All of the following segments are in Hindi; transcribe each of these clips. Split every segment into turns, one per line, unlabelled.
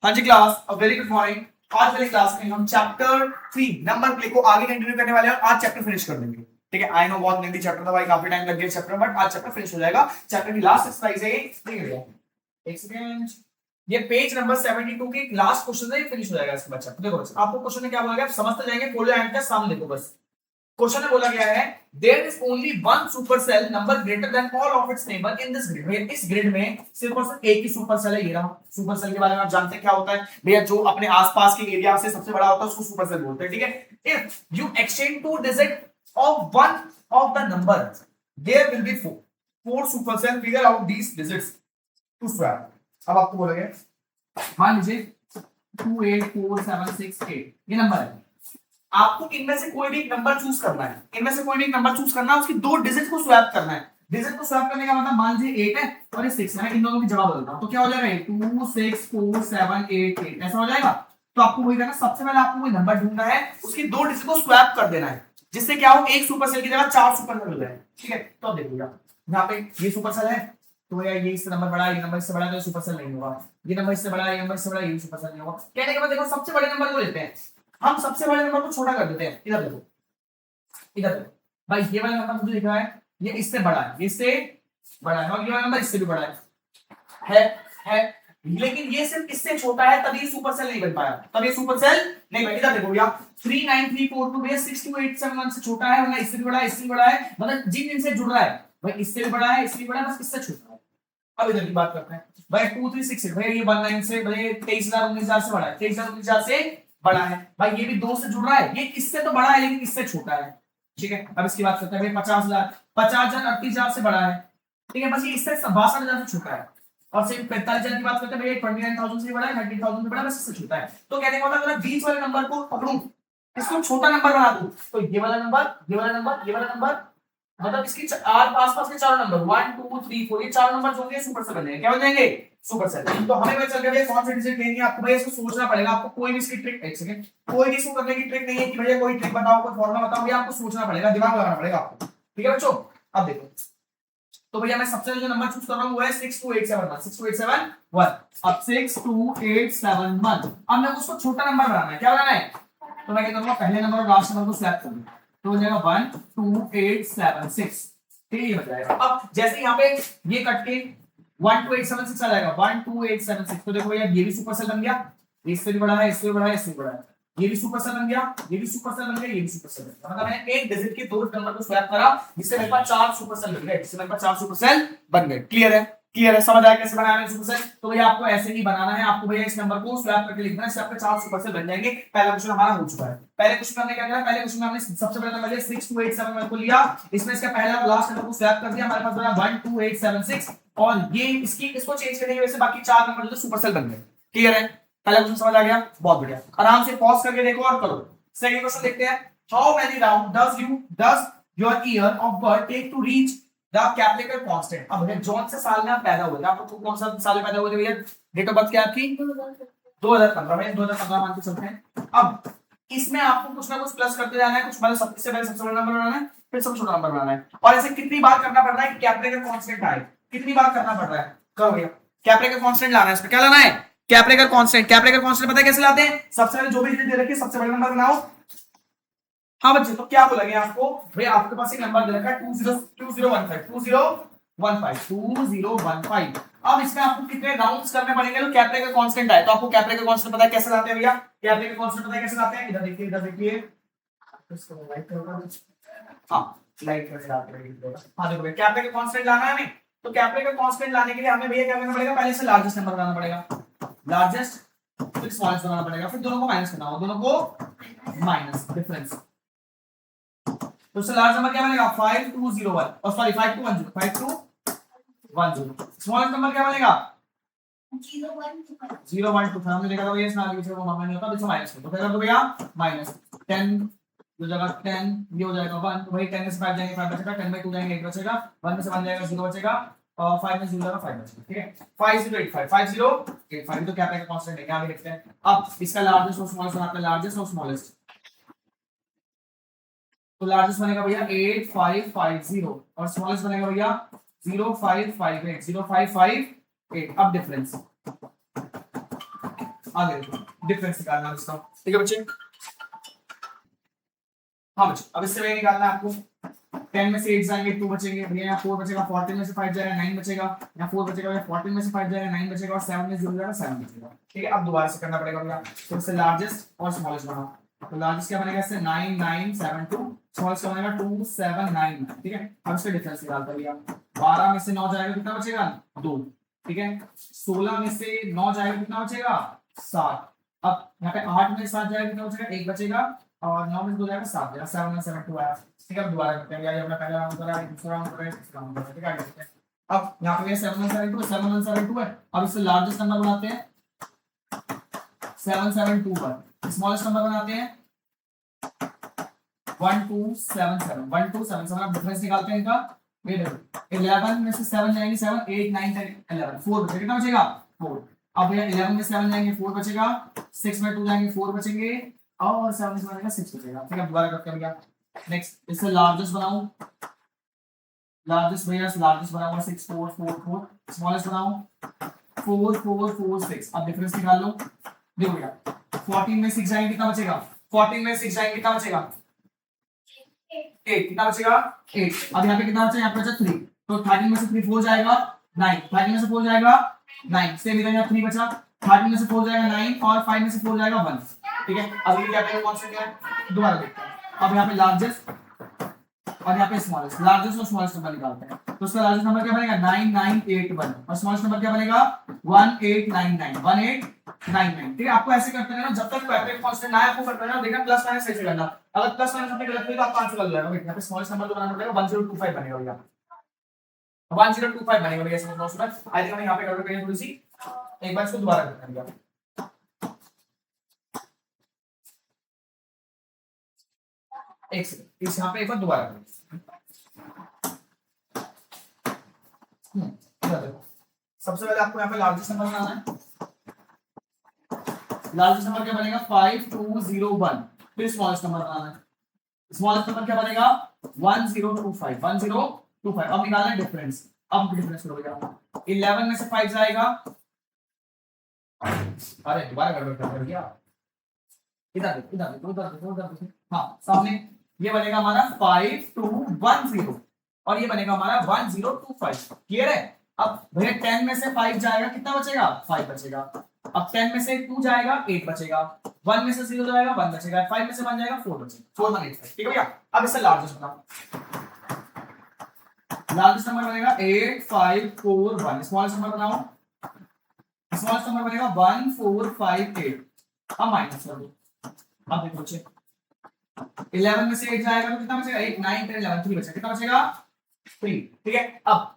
हाँ जी क्लास, वेरी गुड मॉर्निंग। आज वाली क्लास में हम चैप्टर 3 नंबर प्ले को आगे कंटिन्यू करने वाले हैं और आज चैप्टर फिनिश कर देंगे। ठीक है, आई नो बहुत लेंथी चैप्टर था भाई, काफी टाइम लग गया चैप्टर में, बट आज चैप्टर फिनिश हो जाएगा। चैप्टर की लास्ट एक्सरसाइज है ये। एक सेकंड, ये पेज नंबर 72 की लास्ट क्वेश्चन है, ये फिनिश हो जाएगा इसके बाद चैप्टर। देखो आपको क्वेश्चन में क्या बोला गया, आप समझते जाएंगे, खोलो एंड का सामने देखो बस। क्वेश्चन में बोला गया है there is only one super cell number greater than all of its neighbour in this grid. इस ग्रिड में सिर्फ और सिर्फ एक ही सुपर सेल है। ये रहा सुपर सेल के बारे में आप जानते हैं क्या होता है भैया, जो अपने आसपास के एरिया से सबसे बड़ा होता है उसको सुपर सेल बोलते हैं। ठीक है, if you exchange two digit of one of the number there will be four super cell, figure out these digits to swap. अब आपको बोला गया मान लीजिए 2 8 4 7 6 8 ये नंबर है। आपको इनमें से कोई भी एक नंबर चूज करना है, इनमें से कोई भी एक नंबर चूज करना है, उसकी दो डिजिट को स्वैप करना है। डिजिट को स्वैप करने का मतलब मान लीजिए 8 है और ये 6 है, मैं इन दोनों की जवाब बदलता हूं तो क्या हो जाएगा 2 6 4 7 8 8 ऐसा हो जाएगा। तो आपको वही करना, सबसे पहले आपको कोई नंबर ढूंढना है, उसकी दो डिजिट को स्वैप कर देना है, जिससे क्या हो एक सुपर सेल की जगह चार सुपर सेल हो जाए। ठीक है, तो अब देखो यहाँ पे ये सुपर सेल है, तो यार ये इससे नंबर बड़ा है, ये नंबर इससे बड़ा है, तो सुपर सेल नहीं होगा। ये नंबर इससे बड़ा है, ये नंबर इससे बड़ा है, ये सुपर सेल नहीं होगा। कहने के बाद देखो सबसे बड़े नंबर को लेते हैं, हम सबसे बड़े नंबर को छोटा कर देते हैं। इधर देखो, इधर देखो भाई, ये वाला नंबर मुझे लिखा है, ये इससे बड़ा है, इससे बड़ा है, और ये वाला नंबर इससे भी बड़ा है। लेकिन ये सिर्फ इससे छोटा है, तभी सुपर सेल नहीं बन पाया, तब ये सुपर सेल नहीं बन। इधर देखो भैया 39342 भैया 62871 से छोटा है, वरना इससे भी बड़ा है, इससे भी बड़ा है, मतलब जिन जिनसे जुड़ रहा है भाई इससे भी बड़ा है, इससे भी बड़ा है, बस इससे छोटा है। अब इधर की बात करते हैं भाई 2366 भैया ये 19 से भाई 23000 से बड़ा है, 23000 से बड़ा है भाई, ये भी 2 से जुड़ रहा है, ये इससे तो बड़ा है लेकिन इससे छोटा है। ठीक है, अब इसकी बात करते हैं भाई 50,000 38,000 से बड़ा है। ठीक है, बस ये इससे 62,000 से छोटा है। और सिर्फ 45,000 की बात करते हैं भैया 29,000 से बड़ा है, 30,000 से बड़ा है, बस इससे छोटा है। तो कहने का मतलब अगर बीच वाले नंबर को पकड़ूं, इसको छोटा नंबर बना दूं, तो ये वाला नंबर, ये वाला नंबर, ये वाला नंबर, मतलब इसकी आसपास के चारों नंबर 1 2 3 4 ये चारों नंबर जो होंगे सुपर सेल बन जाएंगे। क्या बन जाएंगे? Super cell. तो हमें पता चल गया कौन सी डिजिट लेनी है आपको, भैया इसको सोचना पड़ेगा। आपको कोई भी इसकी ट्रिक, एक सेकंड, कोई भी इसको करने की ट्रिक नहीं है कि भैया कोई ट्रिक बताओ, कोई फॉर्मूला बताओ, भैया आपको सोचना पड़ेगा, दिमाग लगाना पड़ेगा आपको। ठीक है बच्चों, अब देखो तो भैया मैं सबसे पहले जो नंबर चूज कर रहा हूं वो है 62871 62871। अब 62871, अब मैं उसको छोटा नंबर बनाना है। क्या बनाना है? तो मैं क्या करूंगा, पहले नंबर और लास्ट नंबर को स्वैप कर दूंगा, तो हो जाएगा 12876। ठीक है, ये बन जाएगा। अब जैसे यहाँ पे ये कट के 12876 आ जाएगा, 12876। तो देखो यार ये भी सुपर सेल बन गया, इससे भी बड़ा है, इससे भी बड़ा है, इससे भी बड़ा है, ये भी सुपर सेल बन गया, ये भी सुपर सेल बन गया, ये भी सुपर सेल बन गया। मतलब मैंने एक डिजिट के दो नंबर को स्वैप करा, जिससे मेरे पास चार सुपर सेल बन गए, जिससे मेरे पास चार सुपर सेल बन गए। क्लियर है? क्लियर है? समझ आया कैसे बनाना है सुपर सेल? तो भैया आपको ऐसे ही बनाना है, आपको भैया इस नंबर को स्वैप करके लिखना है, इससे आपके चार सुपर सेल बन जाएंगे। पहला क्वेश्चन हमारा हो चुका है। पहले क्वेश्चन हमने क्या किया, पहले क्वेश्चन में हमने सबसे पहले नंबर लिया 62871 को लिया, इसमें इसका पहला और लास्ट नंबर को स्वैप कर दिया, हमारे पास बना 12876, और ये इसको चेंज करने की वजह से बाकी चार नंबर जो सुपर सेल बन गए। क्लियर है? पहला क्वेश्चन समझ आ गया? बहुत बढ़िया, आराम से पॉज करके देखो और करो। सेकंड क्वेश्चन देखते हैं, how many round does your year of birth take to reach the capital constant. अब भैया जौन से साल में आप पैदा हुए थे, आपको कौन सा साल में पैदा हुए थे भैया? डेट ऑफ बर्थ क्या आपकी? 2015 में, 2015 मान के चलते हैं। अब इसमें आपको कुछ ना कुछ प्लस करते जाना है, कुछ मतलब सबसे पहले सबसे बड़ा नंबर बनाना है, फिर सबसे छोटा नंबर बनाना है, और ऐसे कितनी बार करना पड़ रहा है कि कैपिटल कांस्टेंट आए, कितनी बार करना पड़ रहा है। करो भैया, कैपिटल कांस्टेंट लाना है, इसमें क्या लाना है? Capital constant. कैपिटल कांस्टेंट पता है कैसे लाते हैं? सबसे पहले जो भी डिजिट दे रखी है सबसे बड़ा नंबर बनाओ। हाँ बच्चे, तो क्या बोला गया आपको, भैया आपके पास एक नंबर दे रखा है 2015। अब इसमें आपको कितने राउंड्स करने पड़ेंगे तो कैपिटल का कांस्टेंट आए। तो आपको कैपिटल का कांस्टेंट पता है कैसे लाते हैं भैया? कैपिटल का कांस्टेंट पता है कैसे लाते हैं? इधर देखिए, इधर देखिए, हाँ लाइट करके लाते हैं। हाँ देखो भैया, कैपिटल का कांस्टेंट लाना है हमें, तो कैपिटल का कांस्टेंट लाने के लिए हमें भैया क्या करना पड़ेगा, पहले से लार्जेस्ट नंबर बनाना पड़ेगा, लार्जेस्ट, फिर स्मॉलेस्ट बनाना पड़ेगा, फिर दोनों को माइनस करना होगा, दोनों को माइनस डिफरेंस। तो इससे लार्ज नंबर क्या बनेगा? 5201, और सॉरी 5210, 5210। स्मॉलेस्ट नंबर क्या बनेगा? 0125। हमने देखा था भैया इसमें आगे पीछे को मामला नहीं होता, तो माइनस कर दो। फिर तो भैया माइनस 10 जो जगह 10 ये हो जाएगा 1, तो भाई 10 में से 5 जाएंगे 5 बचेगा, 10 में 2 जाएंगे 8 बचेगा, 1 में से 1 जाएगा 0 बचेगा, और 5 में 0 जाएगा 5 बचेगा। ठीक है, 5085 तो क्या पाएगा कांस्टेंट है, क्या भी लिखते हैं। अब इसका लार्जेस्ट और स्मॉलेस्ट बनाते हैं, लार्जेस्ट और स्मॉलेस्ट। तो लार्जेस्ट बनेगा भैया 8550, और स्मॉलेस्ट बनेगा भैया 0558। अब डिफरेंस आगे देखो डिफरेंस निकालना है इसका, ठीक है बच्चे। हाँ बच्चे अब इससे वही निकालना है आपको। 10 में से 8 जाएंगे 2 बचेंगे भैया, यहाँ 4 बचेगा, 14 में से 5 जाएगा 9 बचेगा, यहाँ 4 बचेगा भैया, 14 में से 5 जाएगा 9 बचेगा, और 7 में से 0 जाएगा 7 बचेगा, ठीक है। अब दोबारा से करना पड़ेगा भैया, तो इससे लार्जेस्ट और स्मॉलेस्ट बनाओ। तो लार्जेस्ट क्या बनेगा, इससे 9 9 7 2, स्मॉलेस्ट क्या बनेगा 2 7 9 9, ठीक है। अब इसका डिफरेंस निकालते भैया, 12 में से 9 जाएगा कितना बचेगा 2, ठीक है। 16 में से 9 जाएगा कितना बचेगा 7। अब यहाँ पे 8 में 7 जाएगा कितना बचेगा 1 बचेगा, और 9 में से 2 जाएगा 7 जाएगा, 7 में 7 2 आया, ठीक है। अब दोबारा करते हैं, ये अपना पहला राउंड करा है, दूसरा राउंड करा है, तीसरा राउंड करा है, ठीक है। आगे देखते हैं। अब यहाँ पे 7 1 7 2 7 1 7 2 है। अब इससे लार्जेस्ट नंबर बनाते हैं 7 7 2 पर, स्मॉलेस्ट नंबर बनाते हैं 1 2 7 7 1 2 7 7। अब डिफरेंस निकालते हैं इनका, ये देखो 11 में से 7 जाएंगे 7 8 9 10 11 4 बचेगा, कितना बचेगा 4। अब ये 11 में 7 जाएंगे 4 बचेगा, 6 में 2 जाएंगे 4 बचेंगे, और 7 में बचेगा 6 बचेगा, ठीक है। दोबारा करते हैं भैया, नेक्स्ट इससे लार्जेस्ट बनाऊं, लार्जेस्ट भैया लार्जेस्ट बनाऊंगा 6 4 4 4, स्मॉलेस्ट बनाऊं 4 4 4 6। अब डिफरेंस निकाल लो, देखो भैया 14 में 6 जाएंगे कितना बचेगा, 14 में 6 जाएंगे कितना बचेगा 8, कितना बचेगा 8। अब यहाँ पे कितना बचा, यहाँ पे बचा 3, तो 13 में से 3 4 जाएगा 9, 13 में से 4 जाएगा 9, सेम इधर यहाँ 3 बचा, 13 में से 4 जाएगा 9, और 5 में से 4 जाएगा 1, ठीक है। अब ये क्या करेंगे कांस्टेंट है, दोबारा देखते हैं। अब यहाँ पे लार्जेस्ट और यहाँ पे स्मॉलेस्ट, लार्जेस्ट और स्मॉलेस्ट नंबर निकालते हैं, तो उसका लार्जेस्ट नंबर क्या बनेगा 9981, और स्मॉलेस्ट नंबर क्या बनेगा 1899 1899, ठीक है। आपको ऐसे करते रहना जब तक क्वाड्रेटिक कांस्टेंट ना है, आपको करते रहना, देखना प्लस माइनस सही से करना, अगर प्लस माइनस आपने गलत किया तो आपका आंसर गलत जाएगा। यहाँ पे स्मॉलेस्ट नंबर जो बनाना पड़ेगा 1025 बनेगा भैया, 1025 बनेगा भैया स्मॉलेस्ट नंबर। आई थिंक हम यहाँ पे गड़बड़ करेंगे थोड़ी सी, एक बार इसको दोबारा करते हैं भैया। एक सेकंड, इस यहाँ पे एक बार दोबारा करें, देखो सबसे पहले आपको यहाँ पे लार्जेस्ट नंबर बनाना है, लार्जेस्ट नंबर क्या बनेगा 5201, फिर स्मॉलेस्ट नंबर बनाना है, स्मॉलेस्ट नंबर क्या बनेगा 1025 1025। अब निकालना है डिफरेंस, अब डिफरेंस करो भैया, 11 में से 5 जाएगा, अरे दोबारा गड़बड़ कर दिया, इधर देखो इधर देखो इधर देखो इधर देखो, हाँ सामने ये बनेगा हमारा 5210, और ये बनेगा हमारा 1025, क्लियर है। अब भैया 10 में से 5 जाएगा कितना बचेगा 5 बचेगा, अब 10 में से 2 जाएगा 8 बचेगा, 1 में से 0 जाएगा 1 बचेगा, 5 में से 1 जाएगा 4 बचेगा, 4185, ठीक है भैया। अब इससे लार्जेस्ट बनाओ, लार्जेस्ट नंबर बनेगा 8541, स्मॉलेस्ट नंबर बनाओ, स्मॉलेस्ट नंबर बनेगा 1458। अब माइनस कर दो, अब देखो बच्चे 11 में से 8 जाएगा तो कितना बचेगा 8 9 10 11 3 बचेगा, कितना बचेगा 3, ठीक है। अब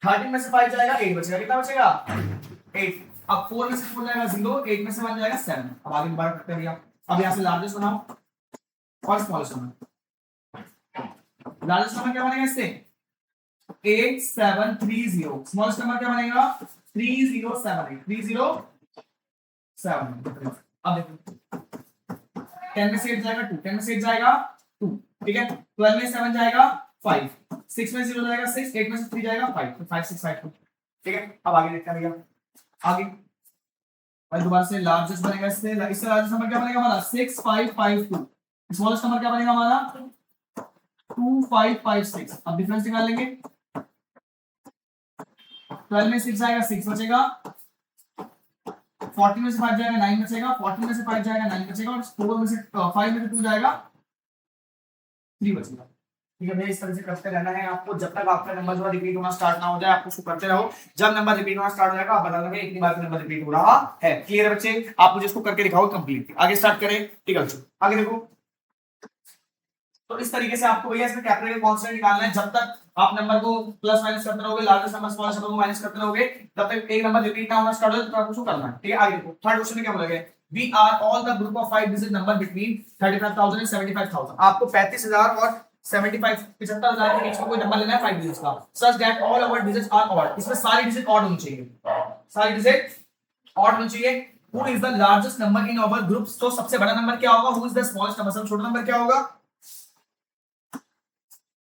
13 में से 5 जाएगा 8 बचेगा, कितना बचेगा 8। अब 4 में से 4 जाएगा 0, 8 में से 1 जाएगा 7। अब आगे दोबारा करते हैं भैया, अब यहां से लार्जेस्ट बनाओ और स्मॉलेस्ट नंबर, लार्जेस्ट नंबर क्या बनेगा इससे 8730, स्मॉलेस्ट नंबर क्या बनेगा 3078 3078। अब देखो 10 में से 8 जाएगा 2, 10 में से 8 जाएगा 2, ठीक है। 12 में 7 जाएगा 5, 6 में 0 जाएगा 6, 8 में से 3 जाएगा 5, तो 5 6 5 2, ठीक है। अब आगे देखते हैं भैया, आगे और दोबारा से लार्जेस्ट बनेगा, इससे लार्जेस्ट नंबर क्या बनेगा हमारा 6552, स्मॉलेस्ट नंबर क्या बनेगा हमारा 2556। अब डिफरेंस निकाल लेंगे, 12 में 6 जाएगा 6 बचेगा, 14 में से 5 जाएगा 9 बचेगा, 14 में से 5 जाएगा 9 बचेगा, और 4 में से 5 में से 2 जाएगा 3 बचेगा, ठीक है भैया। इस तरह से करते रहना है आपको, जब तक आपका नंबर जो रिपीट होना स्टार्ट ना हो जाए, आपको उसको करते रहो। जब नंबर रिपीट होना स्टार्ट हो जाएगा आप बता दोगे इतनी बार नंबर रिपीट हो रहा है, क्लियर है बच्चे। आप मुझे इसको करके दिखाओ कंप्लीट, आगे स्टार्ट करें, ठीक है। आगे देखो, तो इस तरीके से आपको भैया इसमें कैपिटल कांस्टेंट निकालना है, जब तक आप नंबर को प्लस माइनस करते रहोगे, लार्जेस्ट नंबर स्मॉलेस्ट नंबर को माइनस करते रहोगे, तब तक एक नंबर रिपीट ना होना स्टार्ट हो जाए, तो आपको उसको करना है, ठीक है। आगे देखो थर्ड क्वेश्चन में क्या बोला गया, we are all the group of 5 digit number between 35000 and 75000। आपको 35000 और 75000 के बीच में कोई नंबर लेना है 5 डिजिट्स का, such that all over digits are odd, इसमें सारी डिजिट ऑड होनी चाहिए, सारी डिजिट ऑड होनी चाहिए। Who is the largest number in our groups, तो सबसे बड़ा नंबर क्या होगा, who is the smallest number, सबसे छोटा नंबर क्या होगा,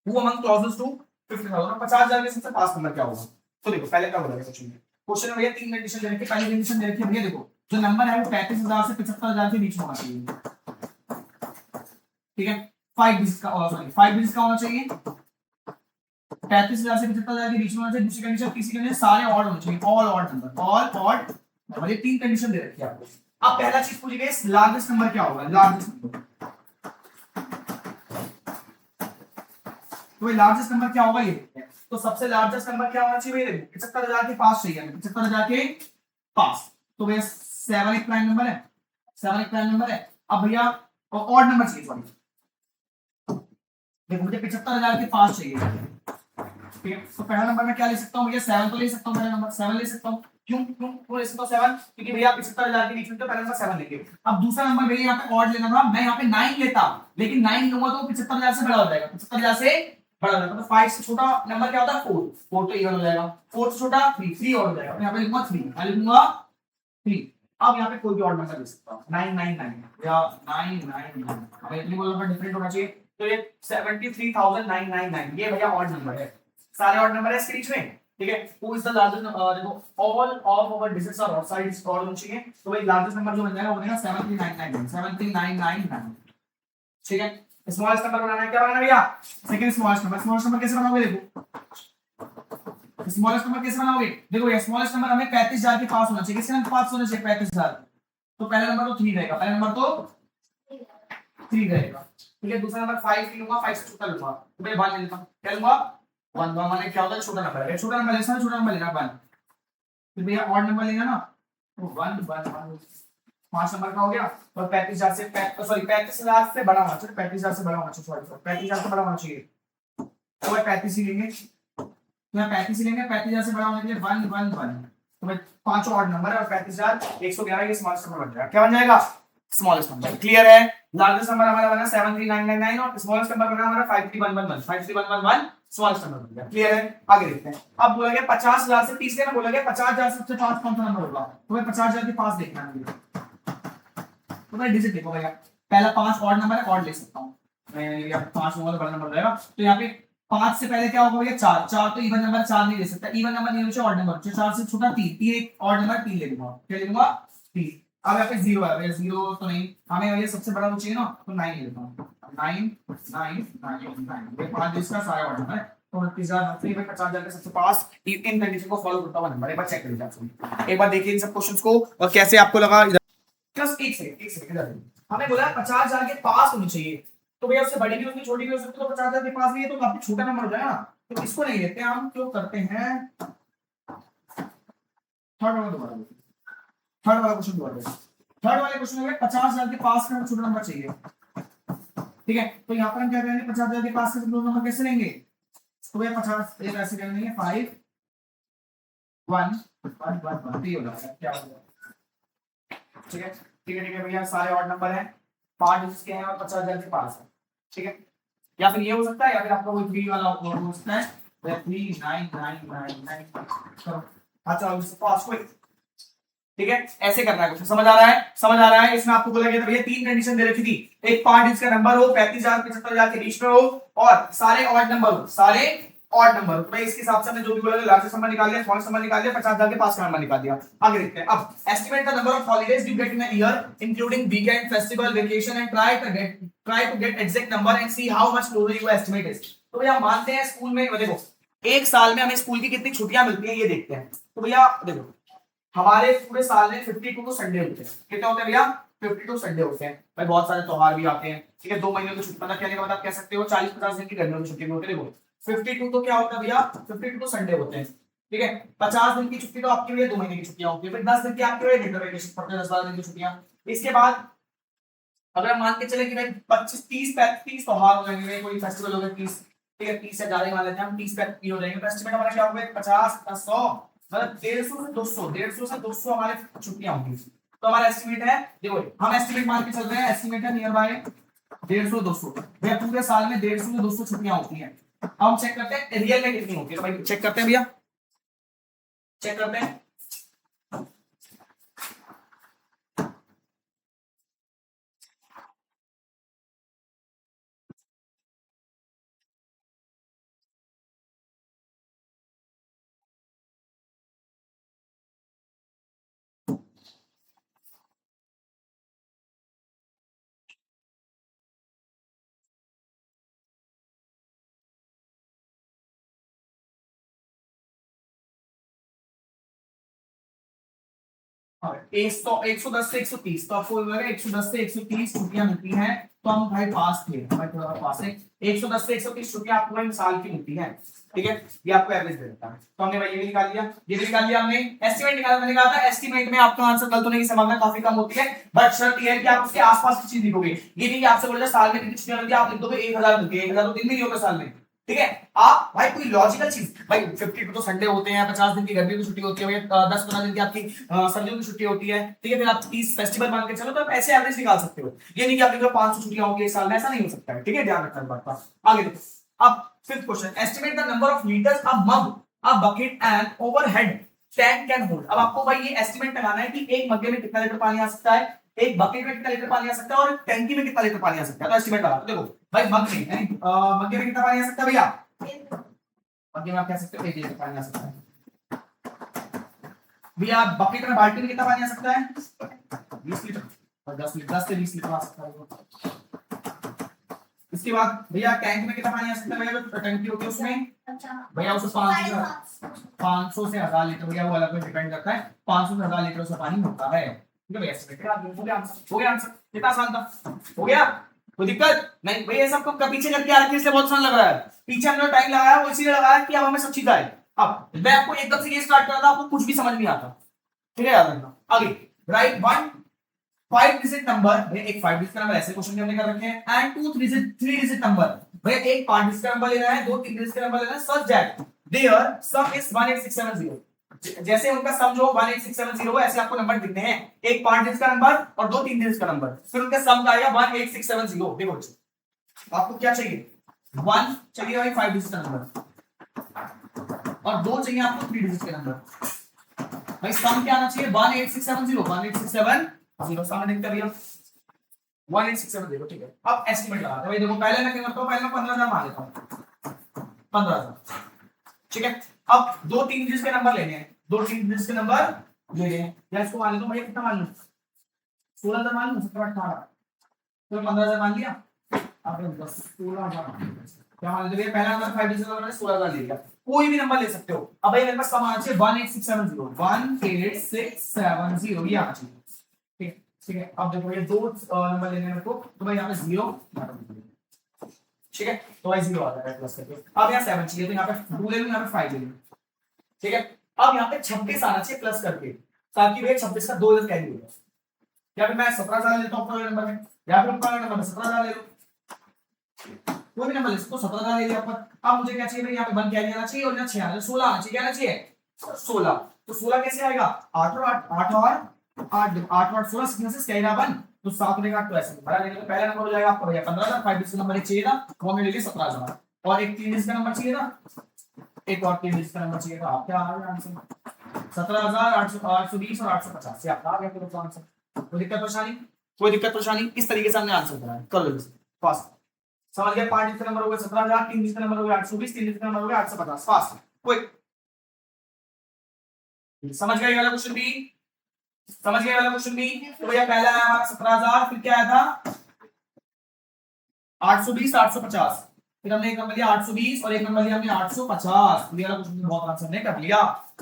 Who among closest to 50,000, 50,000 में सबसे पास नंबर क्या होगा। तो देखो पहले क्या बोला गया क्वेश्चन में, क्वेश्चन में भैया तीन कंडीशन दे रखी है, पहली कंडीशन दे रखी है भैया देखो जो नंबर है वो 35,000 से 75,000 के बीच में होना चाहिए, ठीक है। 5 डिजिट का, सॉरी 5 डिजिट का होना चाहिए, 35,000 से 75,000 के बीच में होना चाहिए। दूसरी कंडीशन, तीसरी कंडीशन सारे ऑड होने चाहिए, all odd number, all odd number. ये 3 कंडीशन दे रखी है आपको। अब पहला चीज पूछी गई लार्जेस्ट नंबर क्या होगा, लार्जेस्ट नंबर। तो लार्जेस्ट नंबर क्या होगा ये देखते हैं। तो सबसे लार्जेस्ट नंबर क्या होना चाहिए, ये देखो 75,000 के पास चाहिए हमें, 75,000 के पास। तो भैया 7 एक प्राइम नंबर है, 7 एक प्राइम नंबर है। अब भैया ऑड नंबर चाहिए, सॉरी देखो मुझे 75,000 के पास चाहिए, ठीक है। तो पहला नंबर मैं क्या ले सकता हूँ भैया, 7 तो ले सकता हूँ, पहला नंबर 7 ले सकता हूँ। क्यों क्यों क्यों ले सकता हूँ 7, क्योंकि भैया 75,000 के बीच में तो पहला नंबर 7 लेंगे। अब दूसरा नंबर भैया यहाँ पे ऑड लेना था, मैं यहाँ पे 9 लेता, लेकिन 9 लूंगा तो 75,000 से बड़ा हो जाएगा, 75,000 से बड़ा हो जाएगा। तो 5 से छोटा नंबर क्या होता है 4, 4 तो इवन हो जाएगा, 4 से छोटा 3, 3 और हो जाएगा। यहाँ पे लिखूंगा 3, मैं लिखूंगा 3। अब यहाँ पे कोई भी ऑड नंबर ले सकता हूँ, 999 या 999, अब इतनी बोलना डिफरेंट होना चाहिए। तो ये 73,999 ये भैया ऑड नंबर है, सारे ऑड नंबर है इसके बीच में, ठीक है। हु इज द लार्जेस्ट, देखो all of our digits are outside इस ऑड होना चाहिए। तो भाई लार्जेस्ट नंबर जो बन जाएगा वो बनेगा 73,999, 73,999, ठीक है। स्मॉलेस्ट नंबर बनाना है, क्या बनाना है भैया, second smallest number. Smallest number कैसे बनाओगे, देखो स्मॉलेस्ट नंबर कैसे बनाओगे, देखो ये स्मॉलेस्ट नंबर हमें 35,000 के पास होना चाहिए, किसके पास होना चाहिए 35,000। तो पहला नंबर तो 3 रहेगा, पहला नंबर तो 3 रहेगा, ठीक है। दूसरा नंबर 5 लूंगा, 5 से छोटा लूंगा, तो मैं 1 ले लेता हूं, क्या लूंगा 1, 1 माने क्या होता है छोटा नंबर है, छोटा नंबर लेना, छोटा नंबर लेना 1। फिर भैया ऑड नंबर लेना ना, तो 1 1 1 5 नंबर का हो गया। और 35,000 से, सॉरी 35,000 से बड़ा होना चाहिए, 35,000 से बड़ा होना चाहिए, सॉरी 35,000 से बड़ा होना चाहिए, तो भाई 35 ही लेंगे, तो मैं 35 ही लेंगे। 35,000 से बड़ा होने के लिए 1 1 1, तो भाई पांचों ऑड नंबर है और 35,111 ये स्मॉलेस्ट नंबर बन जाएगा, क्या बन जाएगा स्मॉलेस्ट नंबर, क्लियर है। लार्जेस्ट नंबर हमारा बना 73,999 और स्मॉलेस्ट नंबर बना हमारा 53,111, 53,111 स्मॉलेस्ट नंबर बन गया, क्लियर है। आगे देखते हैं। अब बोला गया 50,000 से, तीसरे में बोला गया 50,000 से सबसे पास कौन सा नंबर होगा, तो भाई 50,000 के पास देखना है मुझे, तो भाई डिजिट देखो भैया, पहला 5 ऑड नंबर है, ऑड ले सकता हूं मैं, या 5 होगा तो बड़ा नंबर हो जाएगा। तो यहाँ पे 5 से पहले क्या होगा भैया 4, 4 तो इवन नंबर 4 नहीं ले सकता, इवन नंबर नहीं होना ऑड नंबर, 4 से छोटा 3, 3 एक ऑड नंबर 3 ले लूंगा, क्या ले लूंगा 3। अब यहाँ पे 0 है भैया, 0 तो नहीं, हमें ये सबसे बड़ा चाहिए ना, तो 9 ले लेता हूं, 9 9 9 9 ये 5 इसका सारा ऑड नंबर है। तो 29,000 में 50,000 के सबसे पास इन कंडीशन को फॉलो करता हुआ नंबर, एक बार चेक कर लीजिए आप, एक बार देखिए इन सब क्वेश्चंस को और कैसे आपको लगा। जस्ट एक सेकंड इधर हमें बोला 50,000 के पास होनी चाहिए, तो भैया उससे बड़ी भी होगी छोटी भी हो सकती है, तो 50,000 के पास भी है तो काफी छोटा नंबर हो जाएगा ना, तो इसको नहीं लेते हम, क्यों करते हैं थर्ड वाला दोबारा, थर्ड वाला क्वेश्चन दोबारा, थर्ड वाले क्वेश्चन में 50,000 के पास का छोटा नंबर चाहिए, ठीक है। तो यहाँ पर हम क्या करेंगे 50,000 के पास का छोटा नंबर कैसे लेंगे, तो भैया 50 एक ऐसे करेंगे 5 1 1 1 1 ये हो जाएगा, क्या हो जाएगा, ठीक है ठीक है ठीक है भैया, सारे ऑड नंबर हैं, 5 डिजिट्स के हैं और 50,000 के पास है, ठीक है। या फिर ये हो सकता है, या फिर आपका कोई 3 वाला हो सकता है, 39999 करो, अच्छा इससे पास कोई, ठीक है। ऐसे करना है, कुछ समझ आ रहा है, समझ आ रहा है। इसमें आपको बोला गया था भैया 3 कंडीशन दे रखी थी, एक 5 डिजिट का नंबर हो, 35,000 75,000 के बीच में हो और सारे ऑड नंबर हो, सारे ऑड नंबर हो। तो भाई इसके हिसाब से हमने जो भी बोला लार्जेस्ट नंबर निकाल लिया, स्मॉलेस्ट नंबर निकाल लिया, 50,000 के पास का नंबर निकाल दिया। आगे देखते हैं। अब estimate the number of holidays you get in a year including weekend festival vacation and try to get exact number and see how much closer your estimate is. तो भैया मानते हैं स्कूल में, देखो एक साल में हमें स्कूल की कितनी छुट्टियां मिलती हैं ये देखते हैं। तो भैया देखो हमारे पूरे साल में 52 तो संडे होते हैं, कितने होते हैं भैया 52 संडे होते हैं भाई, बहुत सारे त्योहार भी आते हैं, ठीक है। 2 महीने की छुट्टी, मतलब कहने का मतलब आप कह सकते हो 40-50 दिन की गर्मियों की छुट्टी भी होती है। देखो 52 तो क्या होता है भैया 52 तो संडे होते हैं, ठीक है। 50 दिन की छुट्टी तो आपकी भैया 2 महीने की छुट्टियां होती है, फिर 10 दिन की आपकी विंटर वेकेशन पड़ते हैं, 10-12 दिन की छुट्टियां। इसके बाद अगर मान के चले कि भाई 25-30 त्योहार हो जाएंगे, कोई फेस्टिवल हो गया 30, ठीक है 30 से ज्यादा ही मान लेते हैं हम, 30 हो जाएंगे, तो एस्टिमेट हमारा क्या होगा 50 100 मतलब 150 से 200 हमारे छुट्टियां होंगी। तो हमारा एस्टिमेट है, देखो हम एस्टिमेट मान के चल रहे हैं, एस्टिमेट है नियर बाय 150-200, भैया पूरे साल में 150 से 200 छुट्टियां होती हैं। हम चेक करते हैं रियल में कितनी होती है, तो भाई चेक करते हैं भैया, चेक करते हैं। 110 से 130, तो आपको 110 से 130 छुट्टियां मिलती हैं, तो हम भाई पास थे, भाई थोड़ा पास है। 110 से 130 छुट्टियां आपको भाई साल की मिलती हैं, ठीक है, ये आपको एवरेज दे देता है। तो हमने भाई ये भी निकाल लिया, ये भी निकाल लिया हमने। एस्टिमेट निकाला, मैंने कहा था एस्टिमेट में आपका आंसर गलत होने की संभावना काफी कम होती है, बट शर्त ये है कि आप उसके आसपास की चीज लिखोगे। ये नहीं कि आपसे बोला साल में कितनी छुट्टियां मिलती है, आप लिख दोगे 1000 मिलती है, 1000 तो दिन भी नहीं होगा साल में, ठीक है। आप भाई कोई लॉजिकल चीज, भाई 52 तो संडे होते हैं, 50 दिन की गर्मी की छुट्टी होती है, 10-15 दिन की आपकी सर्दियों की छुट्टी होती है, ठीक है, फिर आप 30 फेस्टिवल मान के चलो, तो आप ऐसे एवरेज निकाल सकते हो। ये नहीं कि आप लिखो 500 छुट्टियां होंगी एक साल में, ऐसा नहीं हो सकता है, ठीक है, ध्यान रखना इस बात का। आगे देखो, अब fifth question, estimate the number of litres a mug, a bucket and overhead tank can hold. अब आपको भाई ये एस्टिमेट लगाना है कि एक मग्गे में कितना लीटर पानी आ सकता है, एक बकेट में कितना लीटर पानी आ सकता है, और टैंकी में कितना लीटर पानी आ सकता है। तो एस्टिमेट लगा देखो भाई, मग में मग्गे में कितना पानी आ सकता है भैया, मग्गे में आप कह सकते हो 1 लीटर पानी आ सकता है भैया। बकेट में, बाल्टी में कितना पानी आ सकता है, 20 लीटर और 10 लीटर, 10 से 20 लीटर आ सकता है। इसके बाद भैया टैंक में कितना पानी आ सकता है भैया, जो टंकी होती है उसमें भैया उसमें 500 से 1000 लीटर भैया, वो अलग में डिपेंड करता है, 500 से 1000 लीटर उसमें पानी होता है, ठीक है भैया। हो गया आंसर, कितना आसान था, हो गया, कोई दिक्कत नहीं भैया। सब को पीछे करके आ रखी, इसलिए बहुत आसान लग रहा है, पीछे हमने टाइम लगाया वो इसीलिए लगाया कि अब हमें सब चीज आए। अब मैं आपको एकदम से ये स्टार्ट कर रहा था, आपको कुछ भी समझ नहीं आता, ठीक है, याद रखना। आगे राइट वन 5 डिजिट नंबर, एक 5 डिजिट नंबर, ऐसे क्वेश्चन हमने कर रखे हैं, एंड 2 3 डिजिट नंबर, भैया एक 5 डिजिट नंबर लेना है, 2 3 डिजिट नंबर लेना है, such that their sum is 18670। जैसे उनका सम जो 18670 है, ऐसे आपको नंबर लिखने हैं, एक 5 डिजिट का नंबर और 2 3 डिजिट का नंबर, फिर उनका सम आएगा 18670। देखो आपको क्या चाहिए, 1 चाहिए भाई 5 डिजिट का नंबर, और 2 चाहिए आपको 3 डिजिट का नंबर। भाई सम क्या आना चाहिए, 18670, 18670 सामने देखते भैया 18670, ठीक है। अब एस्टिमेट लगा भाई, देखो पहले मैं क्या करता हूं, पहले मैं 15000 मान लेता हूं, 15000, ठीक है। अब 2 3 डिजिट के नंबर लेने हैं, 2 3 डिजिट के नंबर लेने हैं, या इसको मान लेता हूं भैया, कितना मान लूं, 16000 मान लूं, 17 18, तो 15000 मान लिया। अब 16000 क्या मान लेते, पहला नंबर 5 डिजिट का नंबर 16000 ले लिया, कोई भी नंबर ले सकते हो। अब भाई मेरे पास सम आना चाहिए 18670, 18670 ये आना चाहिए, ठीक है, ठीक है। अब देखो ये दो नंबर लेने हैं मेरे को, तो भाई यहाँ पे 0, ठीक है, तो भाई 0 आ जाएगा प्लस करके। अब यहाँ 7 चाहिए, तो यहाँ पे 2 ले लूं, यहाँ पे 5 ले लूं, ठीक है। अब यहाँ पे 26 आना चाहिए प्लस करके, ताकि भैया 26 का 2 कैरी हो जाए, या फिर मैं 17000 लेता हूँ पहले नंबर में, या फिर पहले नंबर में 17000 ले लो, कोई भी नंबर ले सकते हो, 17000 ले लिया अपन। अब मुझे क्या चाहिए भाई, यहाँ पे 1 कैरी आना चाहिए, और यहाँ 6 आना चाहिए, 16 आना चाहिए, क्या आना चाहिए 16। तो 16 कैसे आएगा, 8 और 8 8 और 8 8 और 16 सीखने से कैरी 1, तो 7 रहेगा, तो ऐसे बड़ा लेने का पहला नंबर हो जाएगा आपका भैया 15000, 5 डिजिट नंबर एक चाहिए था, वो हमने ले लिया 17000, और एक 3 डिजिट का नंबर चाहिए था, एक और 3 डिजिट का नंबर चाहिए था। आप क्या आ गया आंसर 17820 और 850 से आपका आ गया फिर आंसर। कोई दिक्कत परेशानी, कोई दिक्कत परेशानी, इस तरीके से हमने आंसर कराया, कर लो फास्ट, समझ गया। 5 डिजिट का नंबर हो गया 17000, 3 डिजिट का नंबर हो गया 820, 3 डिजिट का नंबर हो गया 850, फास्ट क्विक। समझ गए वाला क्वेश्चन भी, समझ गए वाला क्वेश्चन भी। तो भैया पहला आया हमारा 17000, फिर क्या आया था 820 850, फिर हमने एक नंबर लिया 820 और एक नंबर लिया हमने 850, ये वाला क्वेश्चन बहुत आंसर ने कर लिया।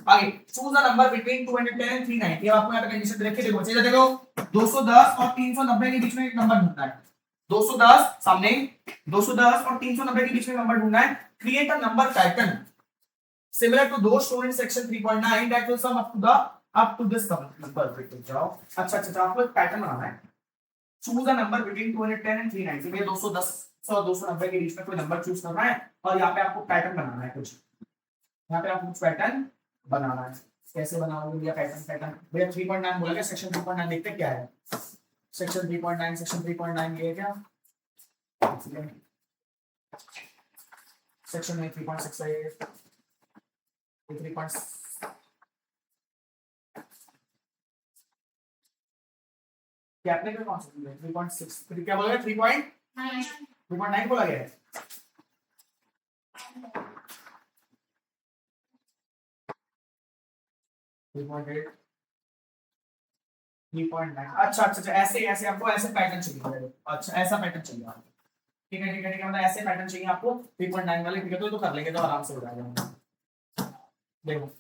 आगे choose the number between 210 and 390, अब आपको यहां पे कंडीशन देख के देखो, चलिए देखो 210 और 390 के बीच में एक नंबर ढूंढना है, 210 सामने, 210 और 390 के बीच में नंबर ढूंढना है। Create a number pattern similar to those shown in section 3.9 that will sum up to this number। जाओ अच्छा आपको एक पैटर्न बनाना है, choose a number between 210 and 390 में 210 और 290 के बीच में कोई नंबर चूज करना है, और यहाँ पे आपको पैटर्न बनाना है कुछ, यहाँ पे आपको कुछ पैटर्न बनाना है। कैसे बनाओगे भैया पैटर्न भैया 3.9 बोला, सेक्शन 3.9 देखते क्या है, सेक्शन 3.9 ये है क्या, सेक्शन में 3.6 है, 3. क्या आपने क्या कौन सा 3.6 फिर क्या बोला 3.9 बोला गया है, 3.8 3.9 अच्छा ऐसे ऐसे आपको ऐसे पैटर्न चाहिए, अच्छा ऐसा पैटर्न चाहिए आपको, ठीक है मतलब ऐसे पैटर्न चाहिए आपको 3.9 वाले, ठीक है, तो कर लेंगे तो आराम से हो जाएगा। देखो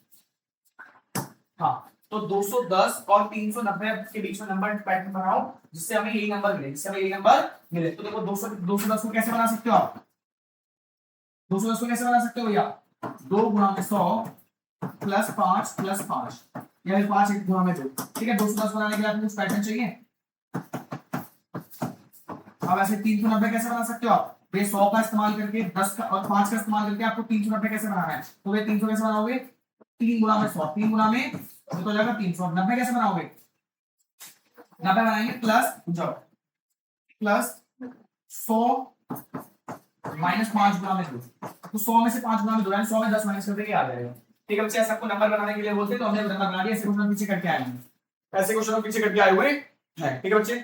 हाँ तो 210 और 390 के बीच में नंबर पैटर्न बनाओ जिससे हमें यही नंबर मिले, तो देखो 210 को कैसे बना सकते हो आप? 210 को कैसे बना सकते हो भैया? 2 गुणा में 100 प्लस 5 प्लस 5, यानी 5 1 गुणा में 2। ठीक है, 210 बनाने के लिए आपको कुछ पैटर्न चाहिए। अब ऐसे 390 कैसे बना सकते हो आप? ये 100 का इस्तेमाल करके 10 का और 5 का इस्तेमाल करके आपको 390 कैसे बनाना है? तो ये 300 कैसे बनाओगे? 3 गुणा में 100, 3 गुणा में तो हो जाएगा 300। 90 कैसे बनाओगे? 90 बनाएंगे प्लस जाओ प्लस 100 माइनस 5 गुणा में 2, तो 100 में से 5 गुणा में 2 यानी 100 में 10 माइनस कर देंगे, आ जाएगा। ठीक है बच्चे, ऐसा आपको नंबर बनाने के लिए बोलते हैं तो हमने नंबर बना दिया। ऐसे क्वेश्चन पीछे करके आए हैं, ऐसे क्वेश्चन पीछे करके आए हुए हैं। ठीक है बच्चे,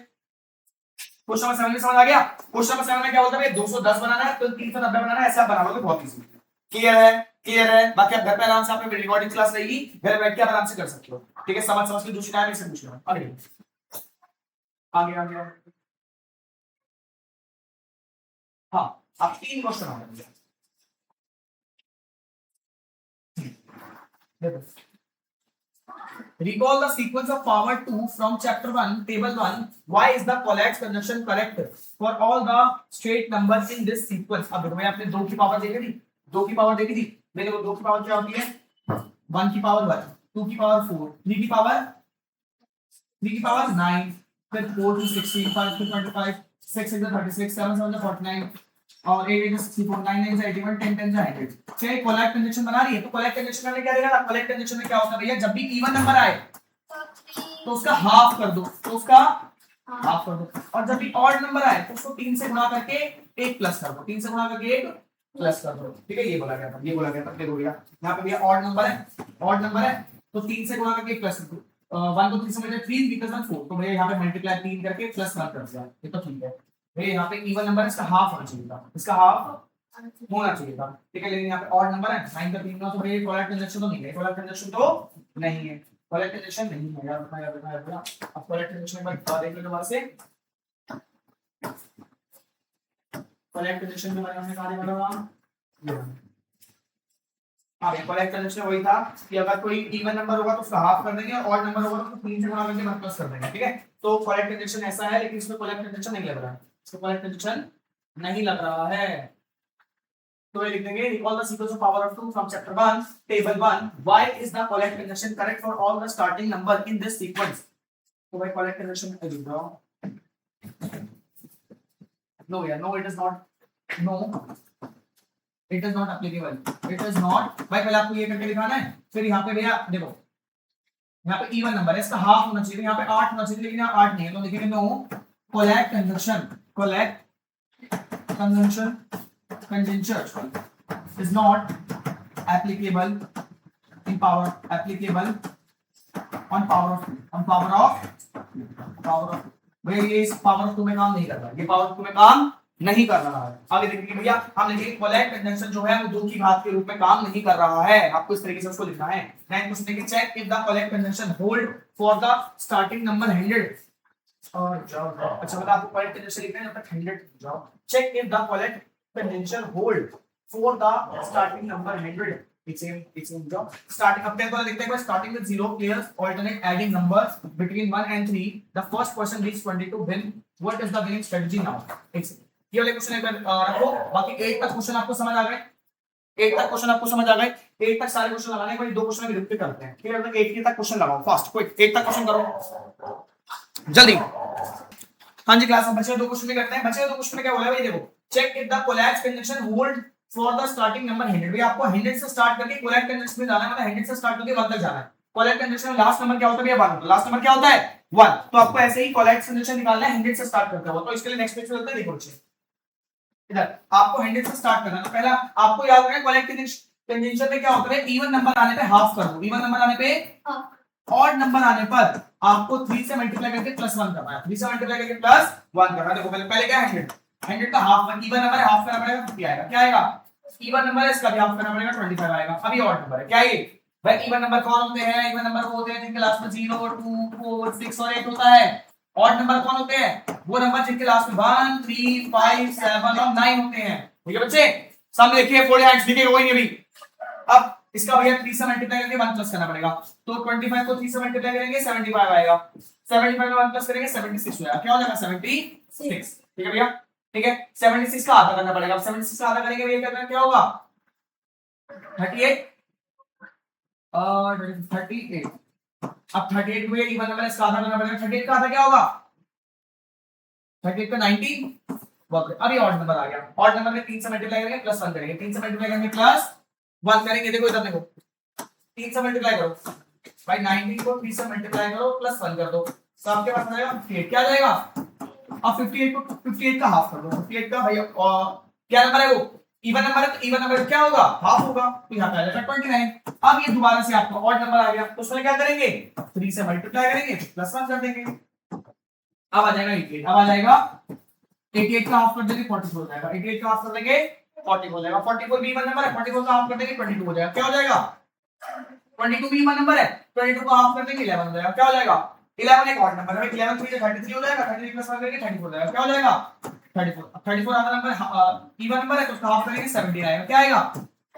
क्वेश्चन नंबर 7 में समझ आ गया? क्वेश्चन नंबर 7 में क्या बोलता है? 210 बनाना है तो 390 बनाना है, ऐसा बना लोगे बहुत इजी। क्लियर है? क्लियर है? बाकी आप घर पे आराम से, आपने रिकॉर्डिंग क्लास रहेगी, घर बैठ के आराम से कर सकते हो। ठीक है, समझ के दूसरी टाइम से पूछ लो। आगे आगे हाँ, अब 3 क्वेश्चन आ गए। Recall the sequence of power 2 from chapter 1, table 1. Why is the Collatz conjunction correct for all the straight numbers in this sequence? अब देखो, आपने 2 की पावर देखी थी, 2 की पावर देखी थी। मैंने वो 2 की पावर क्या होती है? 1 की पावर 1, 2 की पावर 4, 3 की पावर 9, फिर 4 to 16, 5 to 25, 6 to 36, 7 to 49 और 8 to 64, 9 9 से 81, 10 10 से 100। चलिए कोलैट कंजक्शन बना रही है, तो कोलैट कंजक्शन में क्या देगा? कोलैट कंजक्शन में क्या होता है भैया? जब भी इवन नंबर आए तो उसका हाफ कर दो, और जब भी ऑड नंबर आए तो उसको 3 से गुणा करके 1 प्लस कर दो, 3 से गुणा करके 1 प्लस कर दो। ठीक है, ये बोला गया था देखो भैया, यहाँ पे भैया ऑड नंबर है तो 3 से गुणा करके 1 प्लस कर दो। 1 को 3 से मल्टीप्लाई 3 बिकॉज़ 4, तो भैया यहाँ पे मल्टीप्लाई 3 करके प्लस कर दिया, ये तो ठीक है भैया। यहाँ पे इवन नंबर है, इसका हाफ होना चाहिए था, ठीक है, लेकिन यहाँ पे ऑड नंबर है 9 का 3 तो भैया कोलैट कंजक्शन तो नहीं है, कोलैट कंजक्शन नहीं है यार, बताया। अब कोलैट कंजक्शन एक बार देख लो दोबारा से। कोलैट कंजक्शन के बारे में कहा देखा हाँ, कोलैट कंजक्शन वही था कि अगर कोई इवन नंबर होगा तो उसका हाफ कर देंगे, और ऑड नंबर होगा तो 3 से गुणा करके प्लस कर देंगे। ठीक है, तो कोलैट कंजक्शन ऐसा है, लेकिन इसमें कोलैट कंजक्शन नहीं लग रहा है, तो ये लिख देंगे recall the sequence of power of 2 from chapter 1 table 1. Why is the Collatz conjunction correct for all the starting number in this sequence? तो भाई Collatz conjunction में लिख दो। No यार, no it is not applicable, भाई पहले आपको ये करके दिखाना है, फिर यहाँ पे भैया देखो, यहाँ पे इवन नंबर है, इसका हाफ होना चाहिए, यहाँ पे 8 होना चाहिए, लेकिन यहाँ 8 नहीं है, तो लिखेंगे no Collatz conjunction is not applicable on power of भैया ये इस पावर ऑफ 2 में काम नहीं कर रहा है, ये पावर ऑफ 2 में काम नहीं कर रहा है। आगे देखिए भैया, हम लिखेंगे कोलैट कंजंक्शन जो है वो 2 की घात के रूप में काम नहीं कर रहा है, आपको इस तरीके से उसको लिखना है। नेक्स्ट क्वेश्चन देखिए, check if the Collatz conjunction hold for the starting number 100 और जाओ अच्छा मतलब आपको कोलैट कंजंक्शन लिखना है जब तक 100 जाओ। Check if the Collatz conjunction hold for the starting number 100, it's in job starting अपने को लिखते हैं starting with 0 players alternate adding numbers between 1 and 3 the first person reaches 20 to win, what is the winning strategy now? ये वाले क्वेश्चन एक बार रखो, बाकी 8 तक क्वेश्चन आपको समझ आ गए, 8 तक सारे क्वेश्चन लगाने के बाद 2 क्वेश्चन रिपीट करते हैं। ठीक है, मतलब 8 तक क्वेश्चन लगाओ फास्ट, क्विक 8 तक क्वेश्चन करो जल्दी। हां जी क्लास में बचे 2 क्वेश्चन भी करते हैं। बचे 2 क्वेश्चन में क्या बोला भाई, देखो check if the collapse conjunction hold for the starting number 100, भाई आपको 100 से स्टार्ट करके कोलैप्स कंजंक्शन में जाना है, मतलब 100 से स्टार्ट करके 1 तक जाना है। कोलैप्स कंजंक्शन में लास्ट नंबर क्या होता है भैया 1, लास्ट नंबर क्या होता है 1, तो आपको ऐसे ही कोलैप्स कंजंक्शन निकालना है 100 से स्टार्ट करते हुए। तो इसके लिए नेक्स्ट पेज पे चलते हैं, देखो बच्चे इधर आपको 100 से स्टार्ट करना है, तो पहला आपको याद रखना है कोलैप्स कंजंक्शन में क्या होता है, इवन नंबर आने पे हाफ कर दो, इवन नंबर आने पे ऑड नंबर आने पर आपको 3 से मल्टीप्लाई करके +1 करना है, 3 से मल्टीप्लाई करके +1 करना है। देखो पहले क्या है 100 का हाफ, इवन नंबर है हाफ करना पड़ेगा, तो क्या आएगा इवन नंबर है, इसका भी हाफ करना पड़ेगा 25 आएगा। अभी ऑड नंबर है, क्या ये भाई इवन नंबर कौन होते हैं, इवन नंबर वो होते हैं जिनके लास्ट में 0 2 4 6 और 8 होता है। ऑड नंबर कौन होते हैं, वो नंबर जिनके लास्ट में 1 3 5 7 और 9 होते हैं। ठीक है बच्चे, सामने देखिए 4 हैंड्स दिखे कोई नहीं अभी। अब इसका भैया 3 से मल्टीप्लाई करके 1 प्लस करना पड़ेगा, तो 25 को 3 से मल्टीप्लाई करेंगे 75 आएगा, 75 में 1 प्लस करेंगे 76 हो जाएगा, क्या हो जाएगा 76, ठीक है भैया, ठीक है। 76 का आधा करना पड़ेगा, अब 76 का आधा करेंगे भैया कितना क्या होगा 38 और 38, अब 38 को ये इवन नंबर इसका आधा करना पड़ेगा, 38 का आधा क्या होगा 38 का 19, अब ये ऑड नंबर आ गया, ऑड नंबर में 3 से मल्टीप्लाई करेंगे प्लस 1 करेंगे, 3 से मल्टीप्लाई करेंगे प्लस 1 करेंगे, देखो इधर देखो 3 से मल्टीप्लाई करो भाई 19 को 3 से मल्टीप्लाई करो प्लस 1 कर दो, तो आपके पास आ जाएगा 58, क्या आ जाएगा, अब 58 को 58 का हाफ कर दो, 58 का भैया क्या नंबर है वो इवन नंबर है, तो इवन नंबर क्या होगा हाफ होगा, तो यहाँ पे आ जाएगा 29। अब ये दोबारा से आपका ऑड नंबर आ गया, तो उसमें क्या करेंगे 3 से मल्टीप्लाई करेंगे प्लस 1 कर देंगे, अब आ जाएगा 88, अब आ जाएगा 88 का हाफ कर देंगे 44 हो जाएगा, 88 का हाफ कर देंगे 40 हो जाएगा, 44 भी इवन नंबर है, 44 का हाफ कर देंगे 22 हो जाएगा, क्या हो जाएगा 22 भी इवन नंबर है, 22 का हाफ कर देंगे 11 हो जाएगा, क्या हो जाएगा 11 एक ऑड नंबर है, 11 3 33 हो जाएगा, 33 प्लस 1 करेंगे 34 हो जाएगा, क्या हो जाएगा 34, अब 34 आधा नंबर इवन नंबर है तो उसका हाफ करेंगे 17 आएगा, क्या आएगा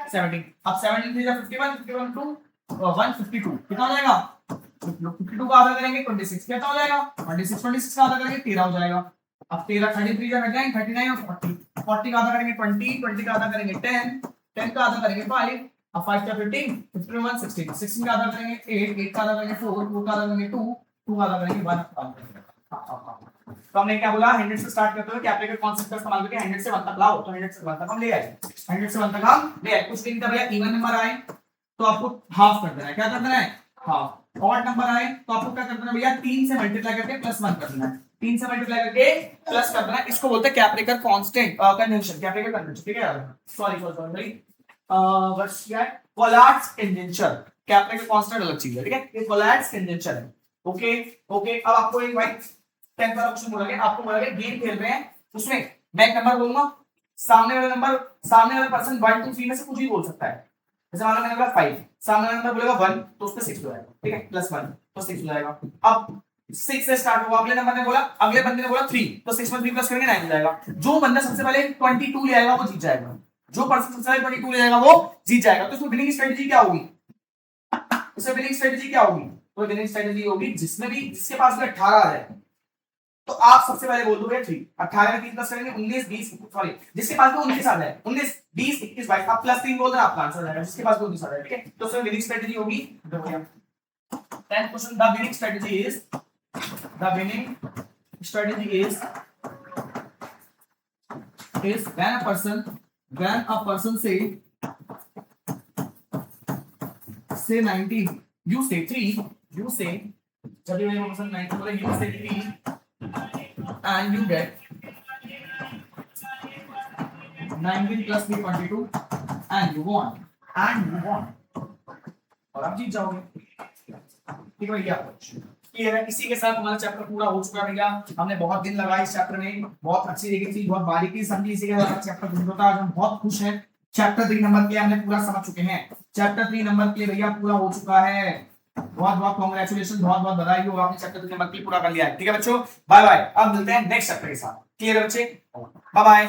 17, अब 17 3 51, 51 2 152 कितना हो जाएगा 52 का आधा करेंगे 26, क्या हो जाएगा 26 का आधा करेंगे 13 हो जाएगा, अब 13 33 जा 39 39 और 40, 40 का आधा करेंगे 20, 20 का आधा करेंगे 10, 10 का आधा करेंगे 5, अब 5 का 15, 15 1 16, 16 का आधा करेंगे 8, 8 का आधा करेंगे 4, 4 का आधा करेंगे 2, 2 का आधा करेंगे 1, तो हमने क्या बोला 100 से स्टार्ट करते हुए कैपिटल कांसेप्ट का इस्तेमाल करके 100 से 1 तक लाओ, तो 100 से 1 तक हम ले आए, 100 से 1 तक हम ले आए, कुछ दिन का भैया इवन नंबर आए तो आपको हाफ कर देना है, क्या कर देना है हाफ, ऑड नंबर आए तो आपको क्या कर देना भैया 3 से मल्टीप्लाई करके प्लस 1 कर देना है, 3 से मल्टीप्लाई करके प्लस कर देना है, इसको बोलते हैं capital constant convention, capital convention, ठीक है सॉरी भाई बस क्या है कोलैट्स कन्वेंशन, कैपिटल कांस्टेंट अलग चीज है, ठीक है ये कोलैट्स कन्वेंशन है, ओके ओके। अब आपको एक भाई 10 वाला क्वेश्चन बोला गया, आपको बोला गया गेम खेल रहे हैं, उसमें मैं एक नंबर बोलूंगा, सामने वाला पर्सन 1 2 3 में से कुछ भी बोल सकता है, जैसे मान लो मैंने बोला 5, सामने वाला नंबर बोलेगा 1 तो उस पे 6 हो जाएगा, ठीक है प्लस 1 तो 6 हो जाएगा, अब 6 से स्टार्ट होगा, अगले नंबर ने बोला अगले बंदे ने बोला 3 तो 6 में 3 प्लस करेंगे 9 हो जाएगा, जो बंदा सबसे पहले 22 ले आएगा वो जीत जाएगा, जो पर्सन सबसे पहले 22 ले आएगा वो जीत जाएगा, तो इसमें विनिंग स्ट्रेटजी क्या होगी, इसमें विनिंग स्ट्रेटजी क्या होगी, तो विनिंग स्ट्रेटजी होगी जिसके पास भी 18 आ जाए तो आप सबसे पहले बोल दोगे 3, 18 में 3 प्लस करेंगे 19 20 सॉरी जिसके पास भी 19 आ जाए 19 20 21 22 आप प्लस 3 बोल देना आपका आंसर आ जाएगा, जिसके पास भी 19 आ जाए, ठीक है तो उसमें विनिंग स्ट्रेटजी होगी, देखो यहाँ 10th question the winning strategy is when a person say 19 you say 3 you say जब ये पर्सन 19 बोले you say 3 and you get 19 plus 3 22 and you won और आप जीत जाओगे, ठीक है भैया क्लियर है। इसी के साथ हमारा चैप्टर पूरा हो चुका है भैया, हमने बहुत दिन लगाए इस चैप्टर में, बहुत अच्छी तरीके से बहुत बारीकी से समझी, इसी के साथ चैप्टर पूरा होता है, आज हम बहुत खुश हैं, चैप्टर 3 नंबर के लिए हमने पूरा समझ चुके हैं, चैप्टर 3 नंबर के लिए भैया पूरा हो चुका है, बहुत बहुत कांग्रेचुलेशन, बहुत बहुत बधाई हो, आपने चैप्टर 3 नंबर के लिए पूरा कर लिया है, ठीक है बच्चों बाय बाय, अब मिलते हैं नेक्स्ट चैप्टर के साथ, क्लियर है बच्चे बाय बाय।